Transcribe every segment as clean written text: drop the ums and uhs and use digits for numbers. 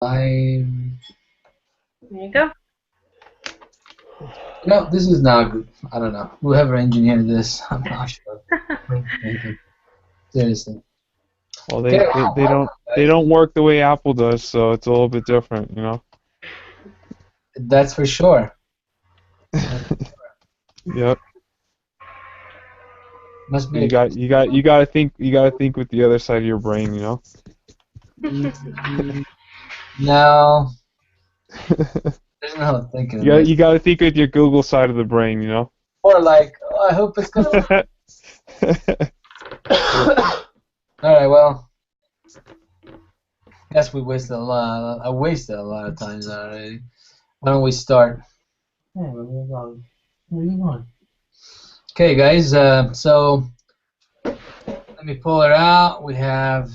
I There you go. no, this is not good. I don't know. Whoever engineered this, I'm not sure. Seriously. Well, Okay, they don't work the way Apple does, so it's a little bit different, you know. that's for sure. Yep. Must be You got you gotta think with the other side of your brain, you know. no. There's no thinking in this. You gotta think with your Google side of the brain, you know. Or like, oh, I hope it's gonna. All right, well, guess we wasted a lot. I wasted a lot of times already. Why don't we start? Hey, where are you going? Okay, guys. So let me pull it out. We have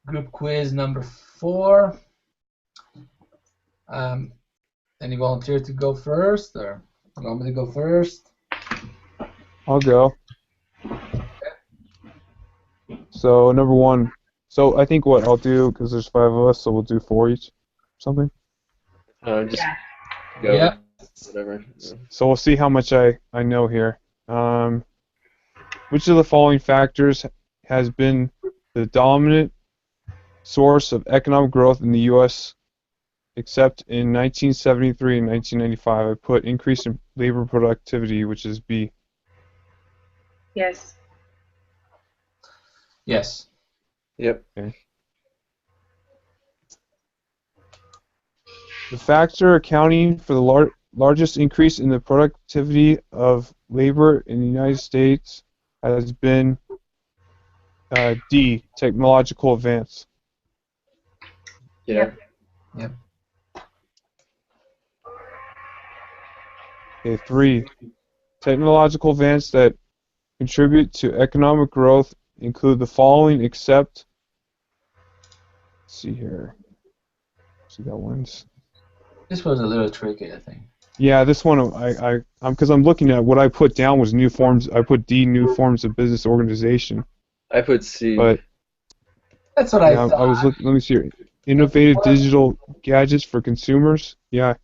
group quiz number 4. Um, any volunteer to go first, or you want me to go first? I'll go. So number 1. So I think what I'll do, because there's 5 of us, so we'll do 4 each, something. Just Yeah. go. Yeah. Whatever. Yeah. So we'll see how much I know here. Which of the following factors has been the dominant source of economic growth in the U.S. except in 1973 and 1995? I put increase in labor productivity, which is B. Yes. Yes. Yep. Okay. The factor accounting for the largest increase in the productivity of labor in the United States has been D, technological advance. Yeah. Yep. Okay, 3, technological advance that contribute to economic growth include the following except, let's see here, see that one's. This was a little tricky, I think. Yeah, this one because I'm looking at what I put down was new forms. I put D, new forms of business organization. I put C. But That's what I yeah, thought. I was looking. Let me see here. Innovative digital gadgets for consumers. Yeah.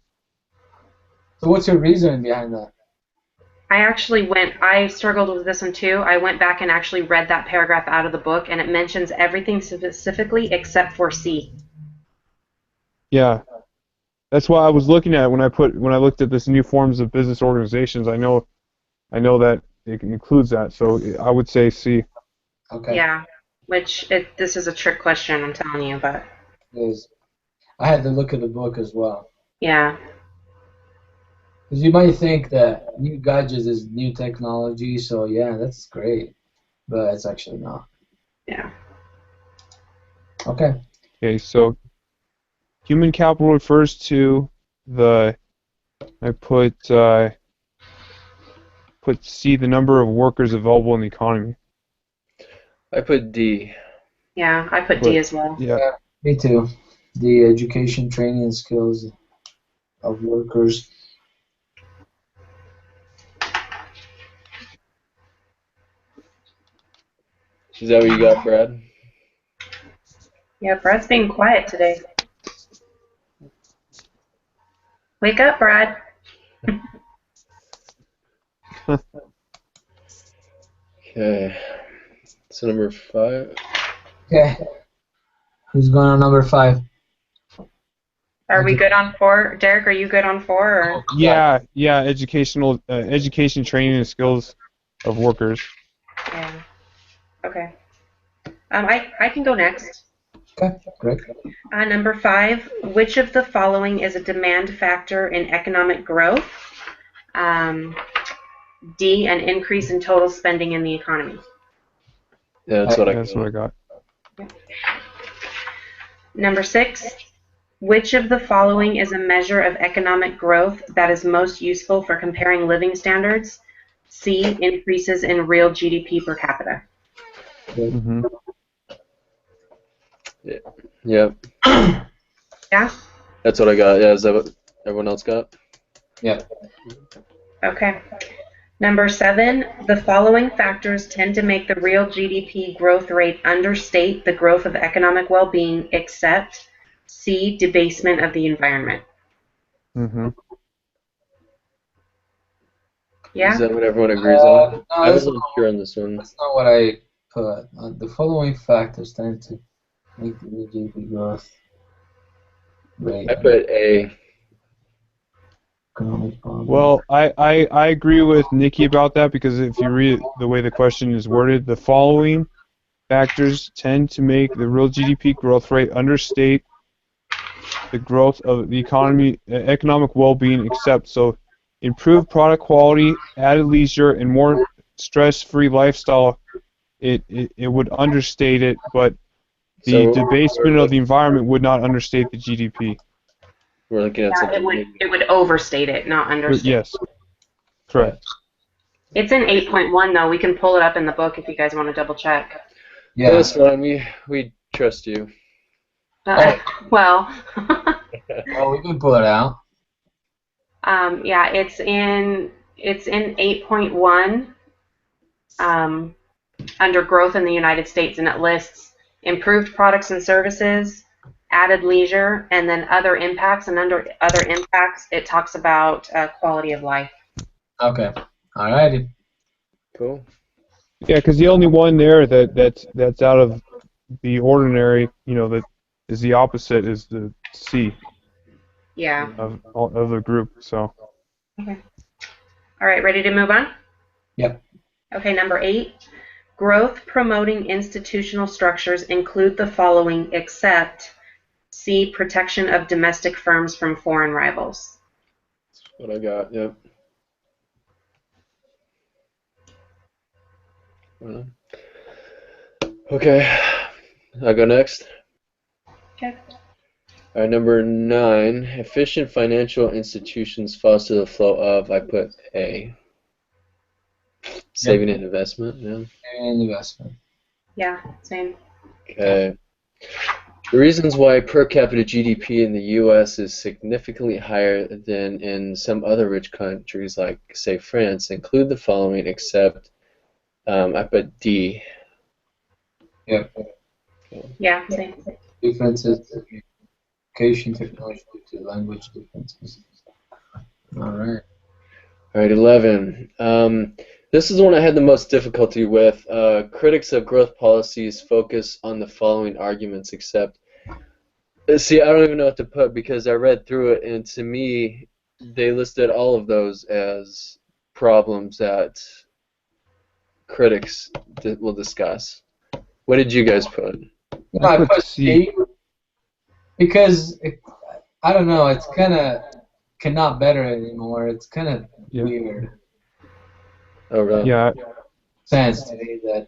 So what's your reasoning behind that? I struggled with this one too. I went back and actually read that paragraph out of the book, and it mentions everything specifically except for C. Yeah. That's why I was looking at when I looked at this new forms of business organizations. I know that it includes that. So I would say C. Okay. Yeah. This is a trick question, I'm telling you, but Because I had to look at the book as well. yeah. Because you might think that new gadgets is new technology, so yeah, that's great. But it's actually not. Yeah. Okay. Okay. So human capital refers to the. I put C, the number of workers available in the economy. I put D. Yeah, I put D as well. Yeah. Me too. The education, training, and skills of workers. Is that what you got, Brad? Yeah, Brad's being quiet today. Wake up, Brad. Okay. So number 5. Okay. Who's going on number 5? Are we good on 4? Derek, are you good on 4? Or? Yeah. Education, training, and skills of workers. Yeah. Okay. I can go next. Okay, great. Number 5, which of the following is a demand factor in economic growth? D, an increase in total spending in the economy. Yeah, that's what I got. Number 6, which of the following is a measure of economic growth that is most useful for comparing living standards? C, increases in real GDP per capita. Mm-hmm. Yeah. Yep. Yeah? That's what I got. Yeah, is that what everyone else got? Yeah. Okay. Number 7, the following factors tend to make the real GDP growth rate understate the growth of economic well-being, except C, debasement of the environment. Mm-hmm. Yeah? Is that what everyone agrees on? No, I wasn't sure on this one. that's not what I put. The following factors tend to make the real GDP growth rate. I put A. Well, I agree with Nikki about that, because if you read the way the question is worded, the following factors tend to make the real GDP growth rate understate the growth of the economy, economic well-being, except so improved product quality, added leisure, and more stress-free lifestyle. It would understate it, but the So debasement of the environment would not understate the GDP. we're looking at Yeah, something. it would overstate it, not understate. Yes, correct. It's in 8.1 though. We can pull it up in the book if you guys want to double check. Yeah. That's fine. We trust you. Well, Oh, we can pull it out. yeah, it's in 8.1 under growth in the United States, and it lists improved products and services, added leisure, and then other impacts. And under other impacts, it talks about quality of life. Okay. Alrighty. Cool. Yeah, because the only one there that's out of the ordinary, that is the opposite, is the C. Yeah. Of the group. So. Okay. All right, ready to move on? Yep. Okay, number 8. Growth promoting institutional structures include the following, except C, protection of domestic firms from foreign rivals. That's what I got. Yep. Okay. I go next. Okay. All right, number 9. Efficient financial institutions foster the flow of. I put A. Saving and investment. Yeah. And investment. Yeah, same. Okay. The reasons why per capita GDP in the U.S. is significantly higher than in some other rich countries, like, say, France, include the following, except I put D. Yep. Yeah, same. Differences, education, technology, to language differences. All right. All right, 11. This is the one I had the most difficulty with. Critics of growth policies focus on the following arguments, except, see, I don't even know what to put, because I read through it, and to me, they listed all of those as problems that critics will discuss. What did you guys put? I put C because I don't know. It's kind of cannot better anymore. It's kind of weird. Oh, really? Yeah. Sense to me that.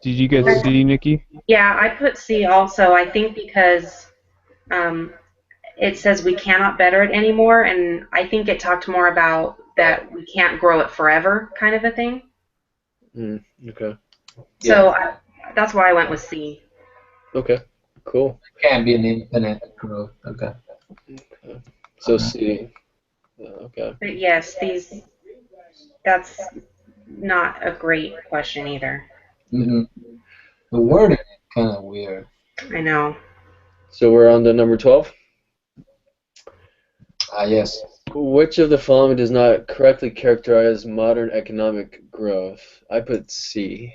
Did you get C, Nikki? Yeah, I put C also. I think because it says we cannot better it anymore, and I think it talked more about that we can't grow it forever, kind of a thing. Okay. So that's why I went with C. Okay. Cool. It can't be an infinite growth. Okay. So C. Okay. But yes, that's not a great question either. Mm-hmm. The wording is kind of weird. I know. So we're on to number 12. Yes. Which of the following does not correctly characterize modern economic growth? I put C.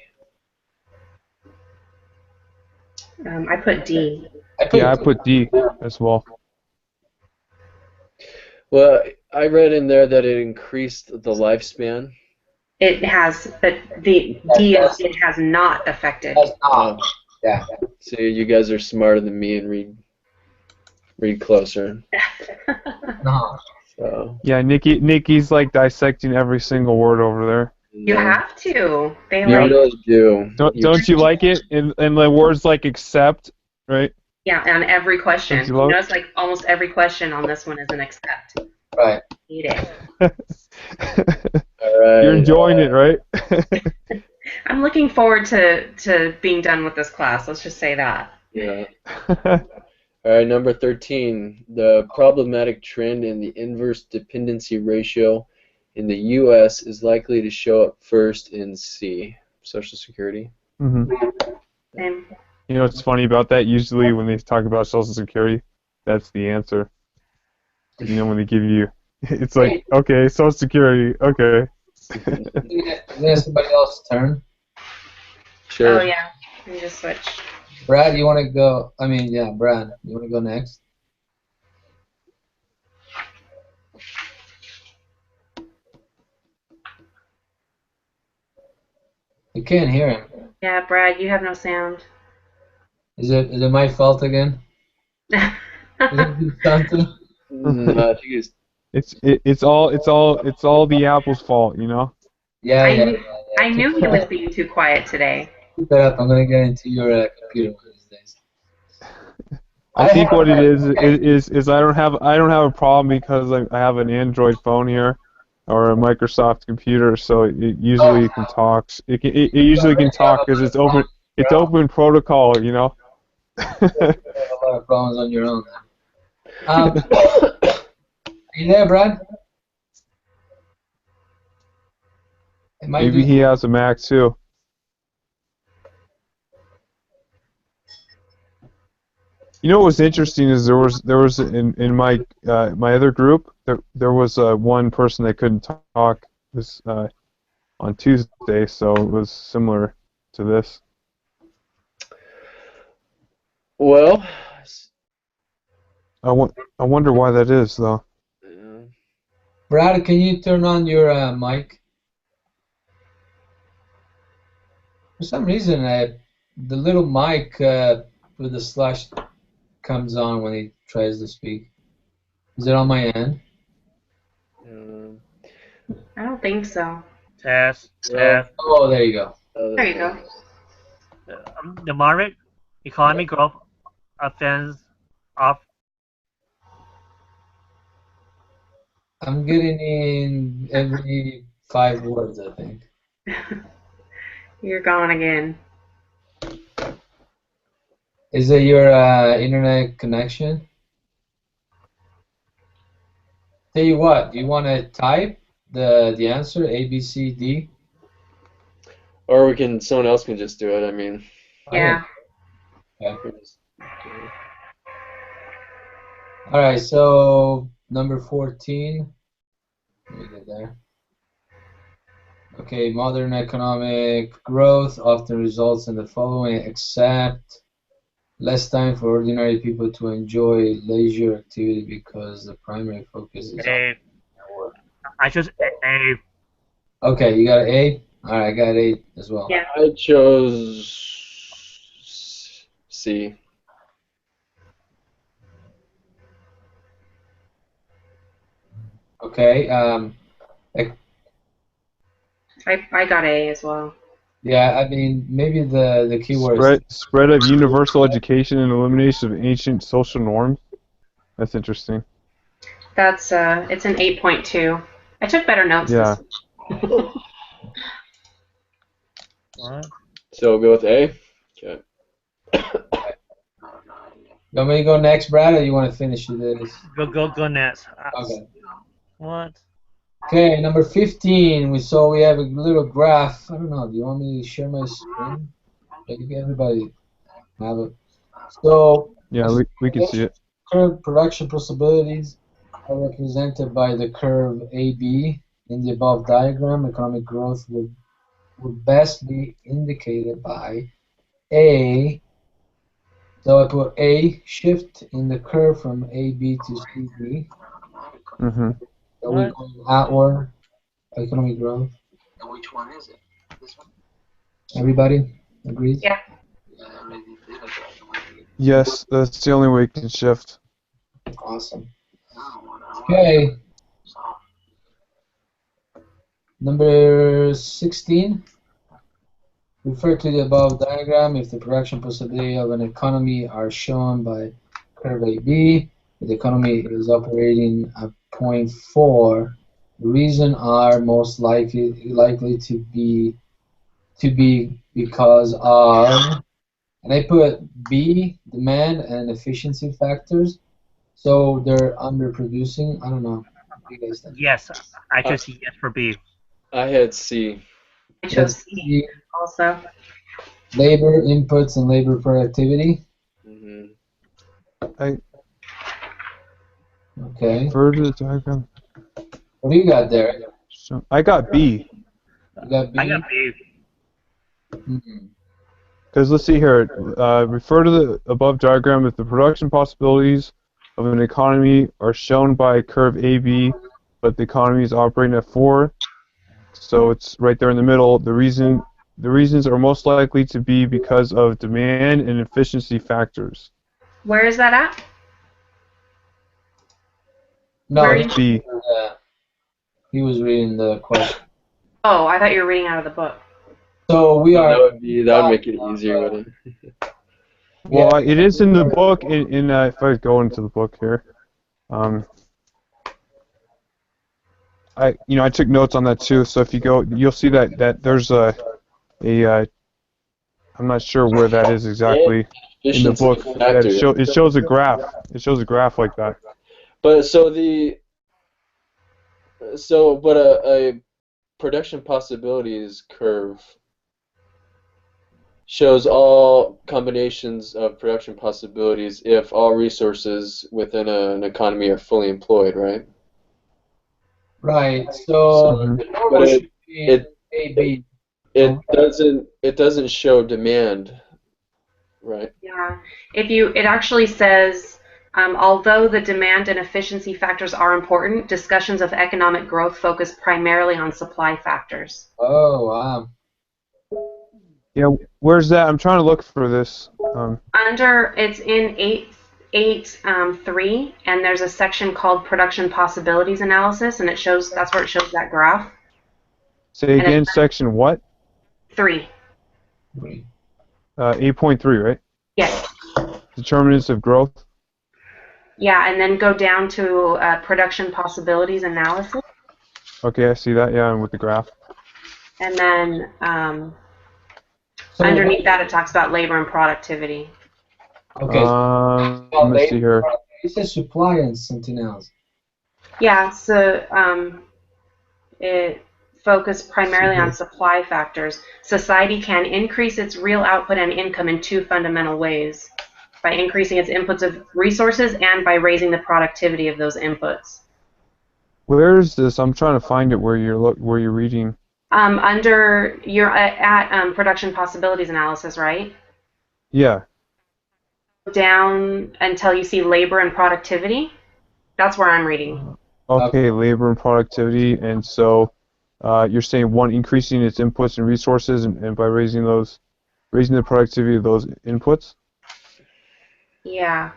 I put D. I put D as well. Well, I read in there that it increased the lifespan. It has, but the D is it has not affected. Yeah. See, you guys are smarter than me and read closer. No. So. Yeah, Nikki's like dissecting every single word over there. You have to. They You really do. Don't you like it? And the words like except, right? Yeah, on every question. You love notice like almost every question on this one is an except. Right. Eat it. All right. You're enjoying it, right? I'm looking forward to being done with this class. Let's just say that. Yeah. All right, number 13. The problematic trend in the inverse dependency ratio in the U.S. is likely to show up first in C, Social Security. Mm-hmm. Same. You know what's funny about that? Usually when they talk about Social Security, that's the answer. You know, when they give you, it's like, okay, Social Security, okay. Is it somebody else's turn? Sure. Oh yeah. Let me just switch. Brad, you want to go? I mean, yeah, Brad, you want to go next? You can't hear him. Yeah, Brad, you have no sound. Is it my fault again? Is it something? I think It's all the Apple's fault, you know. Yeah, I yeah, knew, yeah. I knew he was being too quiet today. Keep that up. I'm gonna get into your computer one of these days. I think what it have- is I don't have a problem because I have an Android phone here or a Microsoft computer, so it usually can talk. It usually can talk because it's open protocol, you know. You have a lot of problems on your own. Are you there, Brad? Am I Maybe doing? he has a Mac too. You know what was interesting is there was in my my other group there was one person that couldn't talk this on Tuesday, so it was similar to this. well, I wonder why that is though. Brad, can you turn on your mic? For some reason, the little mic with the slash comes on when he tries to speak. Is it on my end? I don't think so. Test, Well, test. Oh, there you go. There you go. The moderate economy growth offends of I'm getting in every 5 words, I think. You're gone again. Is it your internet connection? Tell you what, you want to type the answer A, B, C, D? or someone else can just do it. I mean, Yeah. Okay. All right, so number 14. Let me get there. Okay, modern economic growth often results in the following, except less time for ordinary people to enjoy leisure activity because the primary focus is on a. work. I choose a. Okay, you got an A? All right, I got A as well. Yeah. I chose C. Okay, I got A as well. yeah, I mean, maybe the keyword Spread of universal education and elimination of ancient social norms. That's interesting. That's it's an 8.2. I took better notes Yeah. this week. What? So we'll go with A. Okay. You want me to go next, Brad, or you want to finish this? Go next. Okay. What? Okay, number 15. We have a little graph. I don't know. Do you want me to share my screen? Maybe everybody have it. So Yeah, we can see it. current production possibilities are represented by the curve AB in the above diagram. Economic growth would best be indicated by A. So I put A shift in the curve from AB to CD. Mm-hmm. So we What? go outward economic growth. And which one is it? This one? Everybody agrees? Yeah. Yeah, I already did it. Yes, that's the only way it can shift. Awesome. No, Okay, So, number 16. Refer to the above diagram if the production possibility of an economy are shown by curve AB. If the economy is operating at point 4, the reason are most likely to be because of, and I put B, demand and efficiency factors. So they're underproducing. I don't know. you guys think? Yes, I chose yes for B. I had C. I chose Let's C see. also. Labor inputs and labor productivity. Hmm. I Okay. refer to the diagram. What do you got there? So I got B. You got B? I got B. Hmm. Because let's see here. Refer to the above diagram if the production possibilities of an economy are shown by a curve AB, but the economy is operating at 4. So it's right there in the middle. The reasons are most likely to be because of demand and efficiency factors. Where is that at? No, Where are That's you? B. he was reading the question. Oh, I thought you were reading out of the book. So we No, are. that would make it easier, wouldn't it? Well, Yeah. it is in the book. If I go into the book here, I took notes on that too. So if you go, you'll see that there's a I'm not sure where that is exactly in the Efficiency book. That factor. it shows a graph. It shows a graph like that. But but a production possibilities curve shows all combinations of production possibilities if all resources within an economy are fully employed, right? Right. So, So Mhm. the but normal should be it A, B. it doesn't show demand, right? Yeah. It actually says, although the demand and efficiency factors are important, discussions of economic growth focus primarily on supply factors. Oh, wow. Yeah, where's that? I'm trying to look for this. It's in 8.3, and there's a section called production possibilities analysis, and that's where it shows that graph. Say And again, it's section what? 3. 8.3, right? Yes. Determinants of growth. Yeah, and then go down to production possibilities analysis, Okay, I see that. Yeah, and with the graph. and then So underneath that it talks about labor and productivity. okay. Let me see here. It says supply and something else. Yeah, so it focused primarily on supply factors. Society can increase its real output and income in 2 fundamental ways: by increasing its inputs of resources and by raising the productivity of those inputs. Where is this? I'm trying to find it where you're reading. You're at production possibilities analysis, right? Yeah. Down until you see labor and productivity. That's where I'm reading. Okay, labor and productivity, and so you're saying one, increasing its inputs and resources, and by raising the productivity of those inputs. Yeah.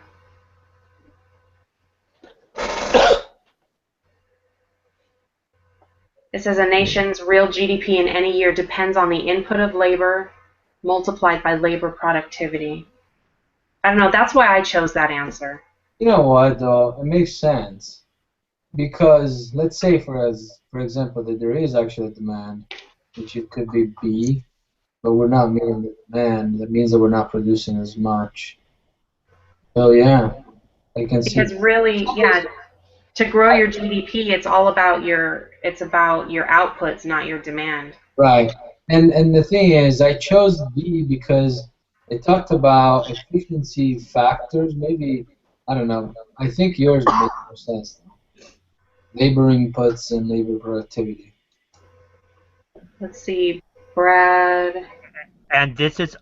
It says a nation's real GDP in any year depends on the input of labor multiplied by labor productivity. I don't know. That's why I chose that answer. You know what, though? It makes sense. Because let's say, for example, that there is actually a demand, which it could be B, but we're not meeting the demand. That means that we're not producing as much. So yeah, I can see. Because really, yeah, to grow your GDP, it's about your outputs, not your demand. Right. And the thing is, I chose B because it talked about efficiency factors. Maybe, I don't know. I think yours makes more sense. Labor inputs and labor productivity. Let's see, Brad. And this is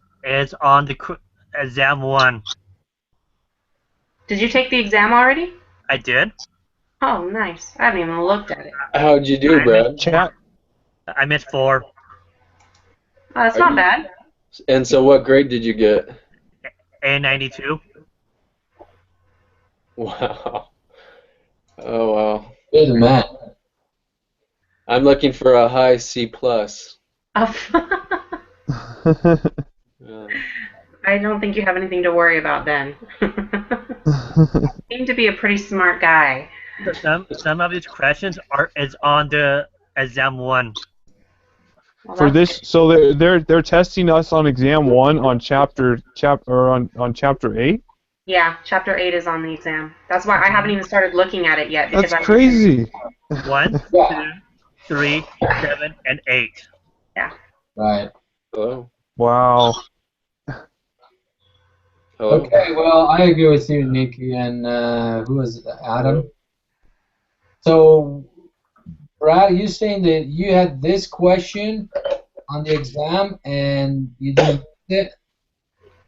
on the exam 1. Did you take the exam already? I did. Oh, nice. I haven't even looked at it. How'd you do, I missed Brad? Chat. I missed 4. That's Are not you- bad. And so, what grade did you get? A92. Wow. Oh wow. Good man. I'm looking for a high C plus. Oh, Yeah. I don't think you have anything to worry about then. Seem to be a pretty smart guy. Some of these questions is on the exam 1. Well, For that's this, so they're testing us on exam 1 on chapter 8. Yeah, chapter 8 is on the exam. That's why I haven't even started looking at it yet because That's crazy. 1, Yeah. 2, 3, 7, and 8. Right. Hello. Wow. Hello. Okay, well, I agree with you, Nikki, and who was it? Adam? So, Brad, you saying that you had this question on the exam and you didn't miss it?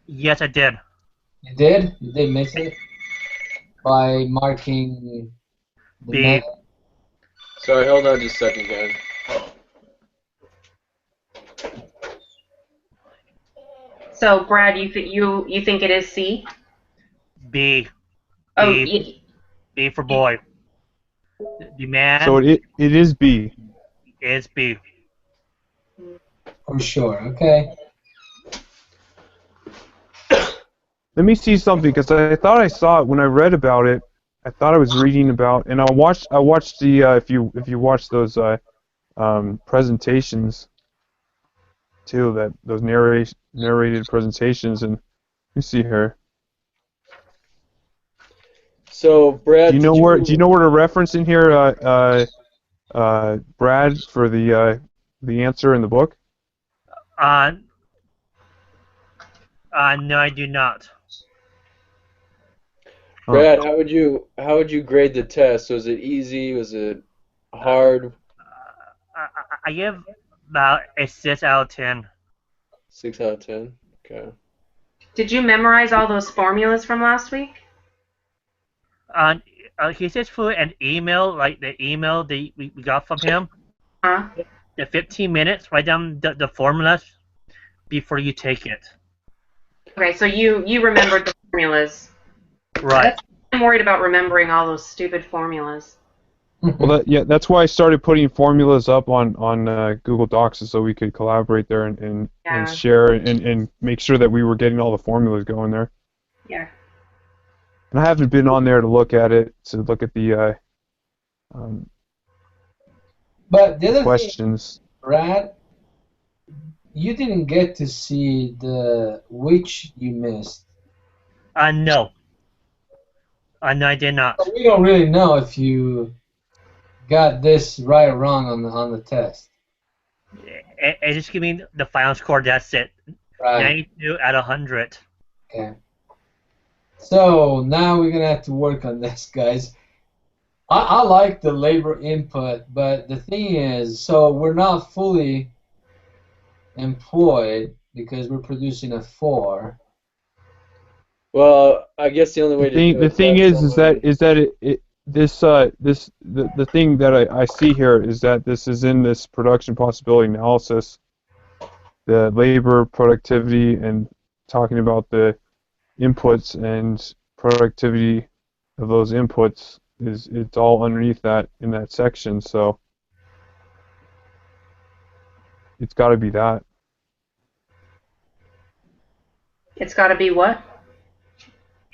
Yes, I did. You did? You did miss it by marking the B. net. Sorry, hold on just a second, guys. So, Brad, you think it is C? B. Oh, B for boy. The man So it is B. is B. For sure. Okay. Let me see something because I thought I saw it when I read about it. I thought I was reading about, and I watched the if you watch those presentations too, that those narrated presentations, and let me see here. So, Brad, Do you know where to reference in here, Brad, for the answer in the book? No, I do not. Brad, how would you grade the test? Was it easy? Was it hard? I give about a 6 out of 10. 6 out of 10. Okay. Did you memorize all those formulas from last week? He says for an email, like the email that we got from him, Huh? the 15 minutes, write down the formulas before you take it. Okay, so you remembered the formulas. Right. I'm worried about remembering all those stupid formulas. Well, that's why I started putting formulas up on Google Docs so we could collaborate there and Yeah. share and make sure that we were getting all the formulas going there. Yeah. And I haven't been on there to look at it, to look at the But the other questions. thing, Brad, you didn't get to see which you missed. No. No, I did not. So we don't really know if you got this right or wrong on the test. It just give me the final score. That's it. Right. 92 out of 100. Okay. So now we're gonna have to work on this, guys. I like the labor input, but the thing is, so we're not fully employed because we're producing a 4. Well, I guess the only way to do The it thing that's is that the thing that I see here is that this is in this production possibility analysis, the labor productivity and talking about the inputs and productivity of those inputs it's all underneath that in that section, so it's got to be that. It's got to be what?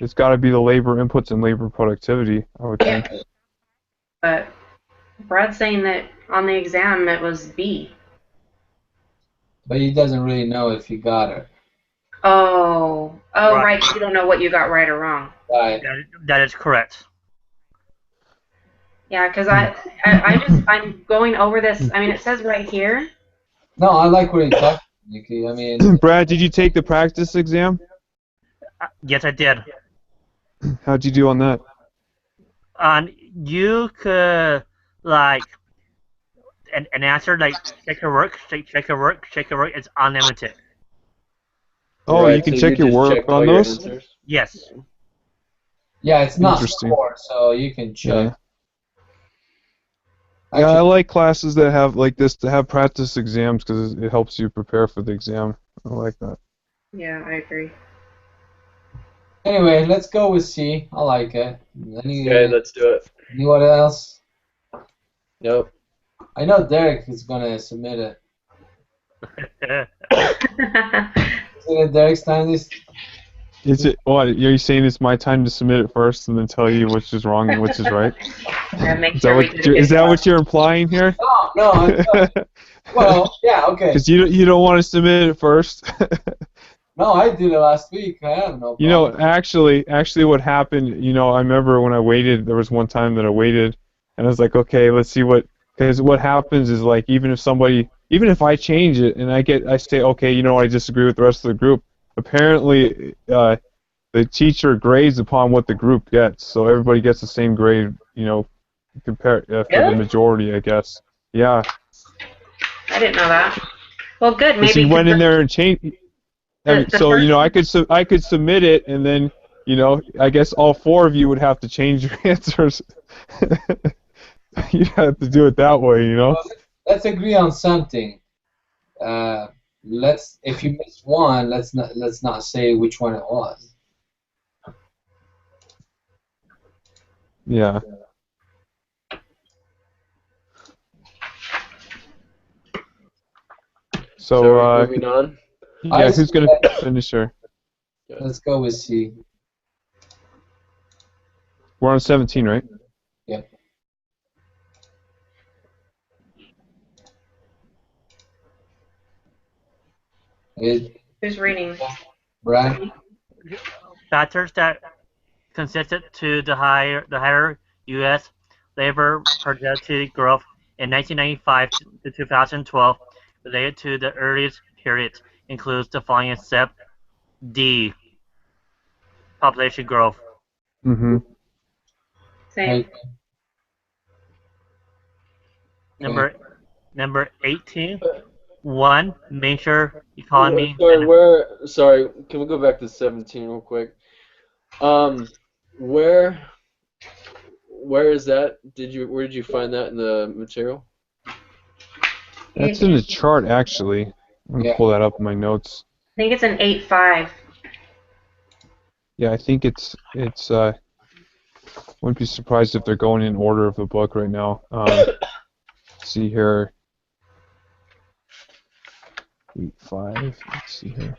It's got to be the labor inputs and labor productivity, I would think. But Brad's saying that on the exam it was B. But he doesn't really know if he got it. Oh, Right. right. You don't know what you got right or wrong. Right. That is correct. Yeah, because I'm going over this. I mean, it says right here. No, I like what he talked, Nikki. I mean, Brad, did you take the practice exam? Yes, I did. How'd you do on that? You could like an answer like check your work, check your work, check your work. It's unlimited. Oh, Right, you can so check your just work check all on your those? answers? Yes. yeah, it's not Interesting. score, so you can check. Yeah, I Actually, like classes that have like this to have practice exams because it helps you prepare for the exam. I like that. Yeah, I agree. anyway, let's go with C. I like it. Okay, let's do it. Anyone else? Nope. I know Derek is gonna submit it. Isn't it Derek's time this? Is it what? Are you saying it's my time to submit it first and then tell you which is wrong and which is right? Yeah, make Is sure we that do is it. that what you're implying here? No. Well, yeah, okay. Because you don't want to submit it first. No, I did it last week. I have no You know, problem. actually, what happened? You know, I remember when I waited. There was one time that I waited, and I was like, okay, let's see what. Because what happens is like, even if I change it and I say, okay, you know, I disagree with the rest of the group. Apparently, the teacher grades upon what the group gets, so everybody gets the same grade. You know, compare for the Really? majority, I guess. Yeah. I didn't know that. Well, good. Because he Maybe because went in there and changed. I mean, the so you first know, I could submit it, and then you know, I guess all four of you would have to change your answers. You have to do it that way, you know. Well, let's agree on something. Let's if you miss one, let's not say which one it was. Yeah. So So, are we moving on? yeah, I who's gonna finish her? let's go with C. We're on 17, right? Yep. It, who's reading? Brad. Factors that contributed to the higher U.S. labor productivity growth in 1995 to 2012 related to the earliest periods includes the following except D. Population growth. Mm-hmm. Same. Number 18. One major economy Sorry, can we go back to 17 real quick? Where is that? Where did you find that in the material? That's in the chart, actually. I'm gonna Yeah. pull that up in my notes. I think it's an 8-5. Yeah, I think it's. Wouldn't be surprised if they're going in order of the book right now. Let's see here. 8-5. Let's see here.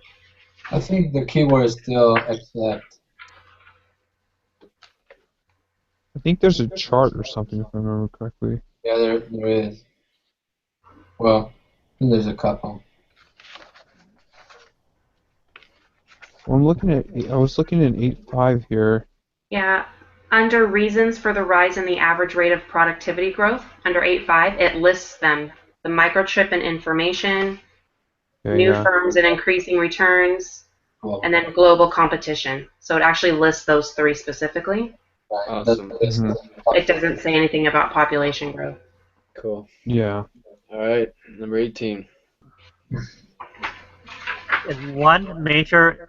I think the keyword is still accept. I think there's a chart or something, if I remember correctly. Yeah, there is. Well, I think there's a couple. Well, I was looking at 8-5 here. Yeah. Under reasons for the rise in the average rate of productivity growth, under 8.5, it lists them. The microchip and information, Okay, new yeah. firms and increasing returns, Cool. and then global competition. So it actually lists those three specifically. Right. Awesome. It doesn't say anything about population growth. Cool. Yeah. All right, number 18. is one major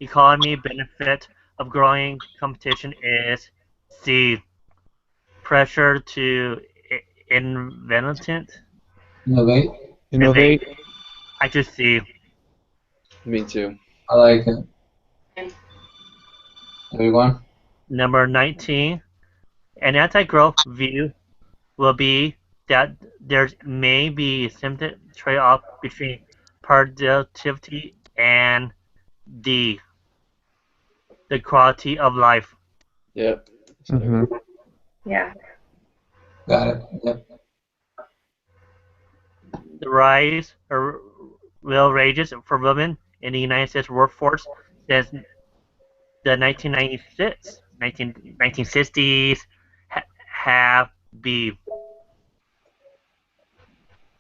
economy benefit of growing competition is C. Pressure to innovate. Innovate. I just see. Me too. I like it. Everyone? Number 19. An anti-growth view will be that there may be a limited trade-off between productivity and the quality of life. Yep. Mm-hmm. Yeah. Got it. Yep. The rise or real wages for women in the United States workforce since the 1960s have been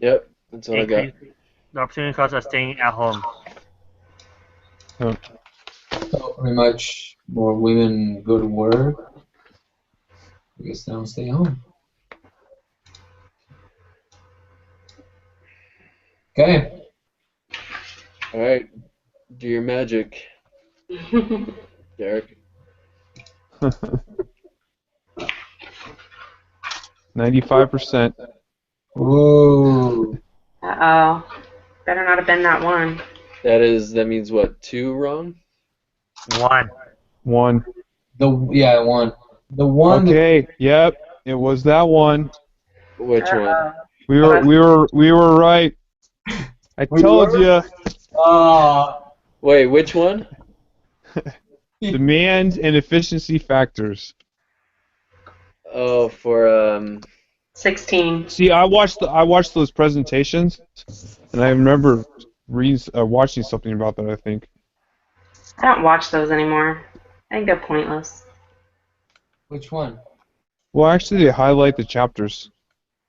Yep. That's what I got. increased the opportunity cost of staying at home. So pretty much more women go to work. I guess they don't stay home. Okay. All right. Do your magic, Derek. 95%. Ooh. Uh-oh. Better not have been that one. That means what? 2 wrong? One. 1. One. The one Okay. Yep. It was that one. Which one? We were right. I We told were? you. Wait, which one? Demand and efficiency factors. Oh, for 16. See, I watched those presentations, and I remember watching something about that. I think. I don't watch those anymore. I think they're pointless. Which one? Well, actually, they highlight the chapters.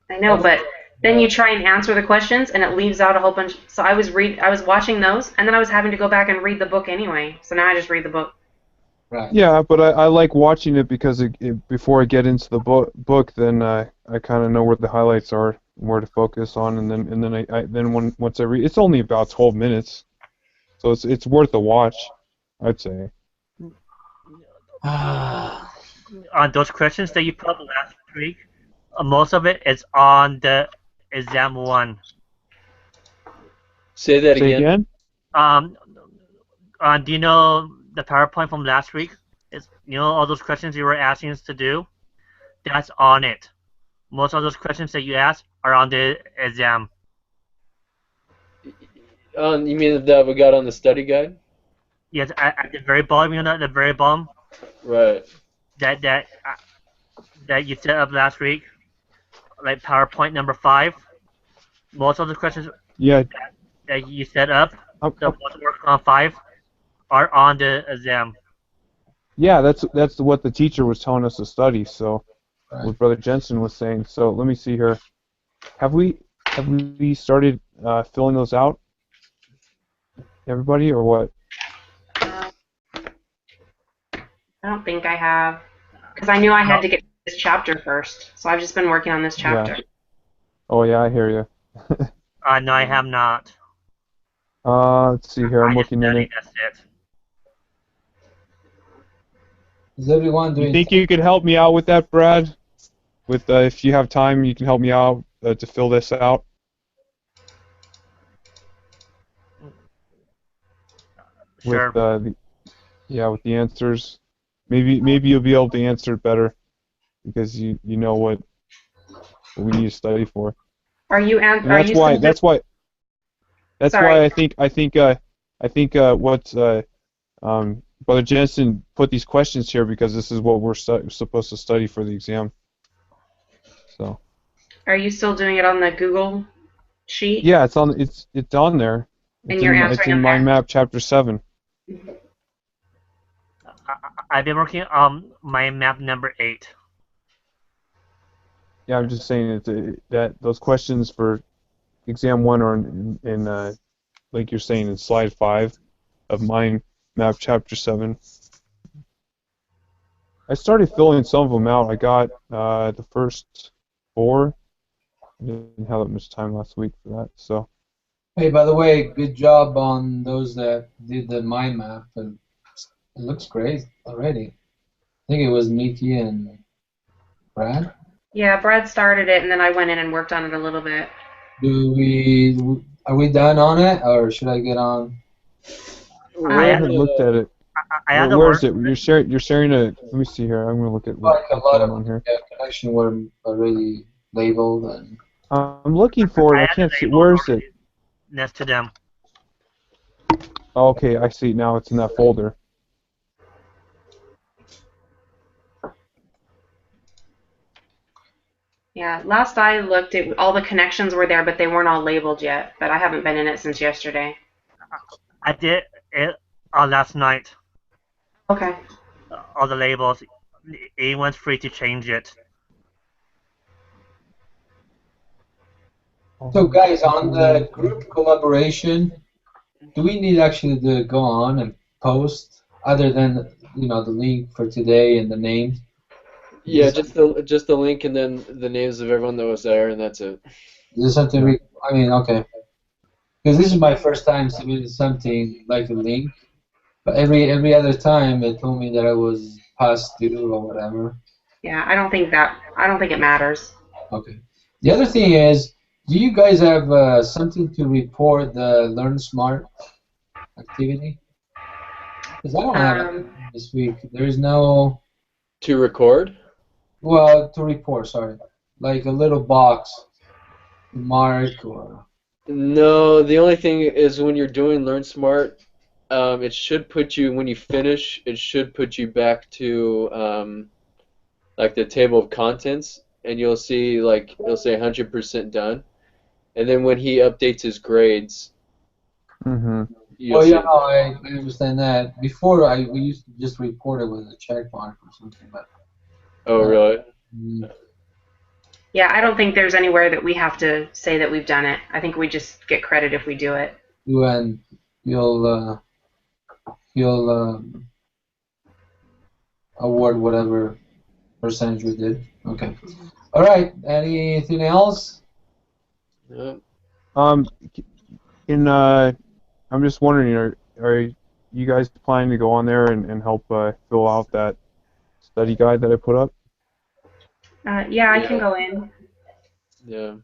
I know, Oh, but then yeah. you try and answer the questions, and it leaves out a whole bunch. So I was watching those, and then I was having to go back and read the book anyway. So now I just read the book. Right. Yeah, but I like watching it because before I get into the book, then I kind of know where the highlights are, where to focus on, and then once I read, it's only about 12 minutes, so it's worth a watch, I'd say. Ah, On those questions that you put last week, most of it is on the exam one. Say that Say again. again? Um, do you know the PowerPoint from last week? It's, all those questions you were asking us to do. That's on it. Most of those questions that you asked are on the exam. You mean that we got on the study guide? Yes, at the very bottom, at the very bottom Right. that you set up last week, like PowerPoint number 5. Most of the questions Yeah, that you set up, I'm, the I'm- ones working on 5, are on the exam. yeah, that's what the teacher was telling us to study. So right. what Brother Jensen was saying. So let me see here. Have we started filling those out, everybody, or what? I don't think I have, because I knew I had No, to get this chapter first. So I've just been working on this Yeah. chapter. Oh yeah, I hear you. no, I have not. Let's see here. I I'm just looking at studied. it. That's it. Is everyone You doing? think you could help me out with that, Brad? With if you have time, you can help me out to fill this out with Sure. with the answers. Maybe you'll be able to answer it better because you know what we need to study for. And Are you still doing? that's Sorry. why I think what Brother Jensen put these questions here because this is what we're supposed to study for the exam. So Are you still doing it on the Google sheet? yeah, it's on there. And It's you're it's answering in them Mind back? Map Chapter 7. I've been working on my map number 8. Yeah, I'm just saying that those questions for exam 1 are in like you're saying in slide 5 of Mind Map Chapter 7. I started filling some of them out. I got the first 4. I didn't have that much time last week for that, so. Hey, by the way, good job on those that did the mind map, and it looks great already. I think it was Nikki and Brad. Yeah, Brad started it, and then I went in and worked on it a little bit. Are we done on it, or should I get on? I I We're have haven't the, looked at it. I have the Where is work. it? You're sharing a. Let me see here. I'm gonna look at Like a what's lot going of on here. connection were already labeled, and I'm looking for it. I I have the can't see. labels Where is it? already next to them. Oh, okay, I see it now. It's in that folder. Yeah, last I looked, all the connections were there, but they weren't all labeled yet. But I haven't been in it since yesterday. I did it last night. Okay. All the labels. Anyone's free to change it. so guys, on the group collaboration, do we need actually to go on and post other than the link for today and the names? Yeah, Is just the link and then the names of everyone that was there, and that's it. this something Yeah. I mean, okay, because this is my first time submitting something like a link, but every other time it told me that I was past due or whatever. Yeah, I don't think it matters. Okay. The other thing is, do you guys have something to report the Learn Smart activity? Because I don't have Um, anything this week. There's no, To record? well, to report, sorry. Like a little box to mark or. No, the only thing is when you're doing Learn Smart, it should put you, when you finish, it should put you back to like the table of contents, and you'll see like it'll say 100% done. And then when he updates his grades, Mm-hmm. you'll Well, see yeah, it no, there. I understand that. Before, we used to just report it with a check mark or something, but Oh, uh, really? mm, Yeah, I don't think there's anywhere that we have to say that we've done it. I think we just get credit if we do it. you and you'll award whatever percentage we did. Okay. All right. Anything else? Yep. Um, in I'm just wondering, are you guys planning to go on there and help fill out that study guide that I put up? Yeah, I can Yeah. go in. Yeah.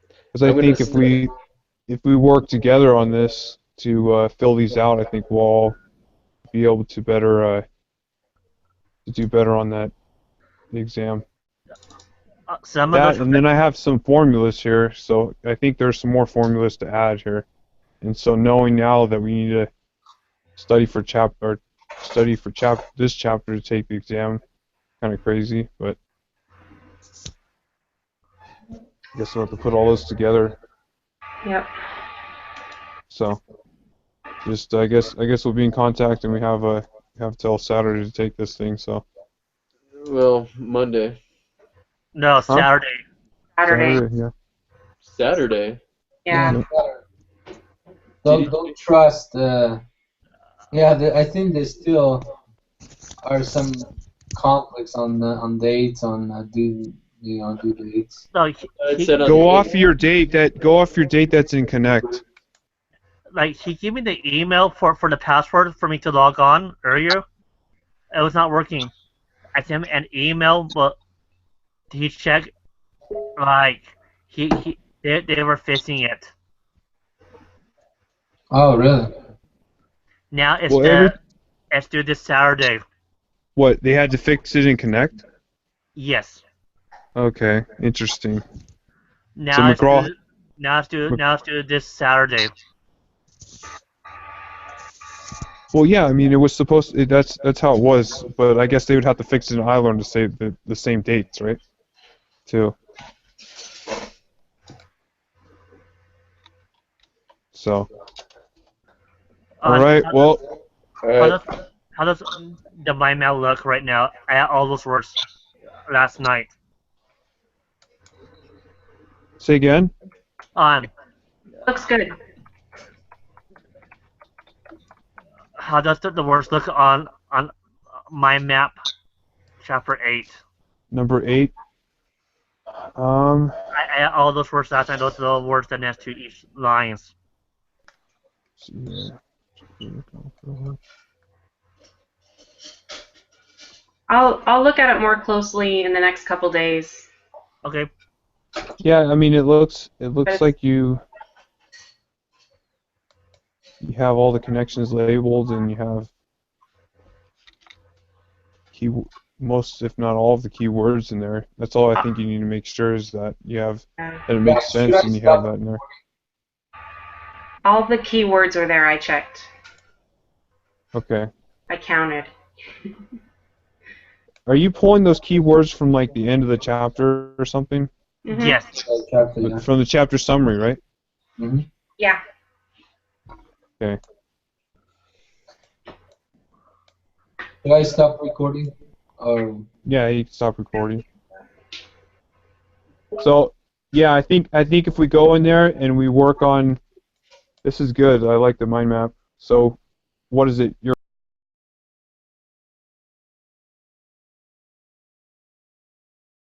Because I I'm gonna. think if we work together on this to fill these out, I think we'll all be able to better to do better on that exam. Some of That, those, and then I have some formulas here, so I think there's some more formulas to add here. And so knowing now that we need to study for this chapter to take the exam, kind of crazy, but I guess we'll have to put all those together. Yep. So just I guess we'll be in contact, and we have till Saturday to take this thing. So Well, Monday, no, huh? Saturday. Saturday. Saturday, yeah. Saturday. Yeah. Yep. Did he? Don't trust. Yeah, I think there still are some conflicts on dates on due dates. No, It said on Go the off 8th. your date that's in Connect. he gave me the email for the password for me to log on earlier. It was not working. I sent him an email, but he checked like they were fixing it. Oh, really? Now Well, it's due this Saturday. what, they had to fix it in Connect? Yes. Okay, interesting. So Now it's McGraw, due. Now it's due this Saturday. well, yeah, I mean, it was that's how it was, but I guess they would have to fix it in iLearn to say the same dates, right? Too. So, all Um, right, well, All how right. does how does the mind map look right now? I had all those words last night. say again. Um, Looks good. how does the words look on mind map chapter 8? Number 8. Um, I had all those words last night. Those are the words that next to each lines. let's see here. I'll look at it more closely in the next couple days. Okay. Yeah, I mean, it looks But like you have all the connections labeled, and you have key most, if not all, of the keywords in there. That's all I think you need to make sure is that you have that it makes Should I sense and you have stop? that in there. all the keywords were there. I checked. Okay. I counted. Are you pulling those keywords from like the end of the chapter or something? Mm-hmm. Yes. Chapter, yeah. From the chapter summary, right? Mm-hmm. Yeah. Okay. Should I stop recording? Or Yeah, you can stop recording. So, yeah, I think if we go in there and we work on, this is good. I like the mind map. So, what is it? You're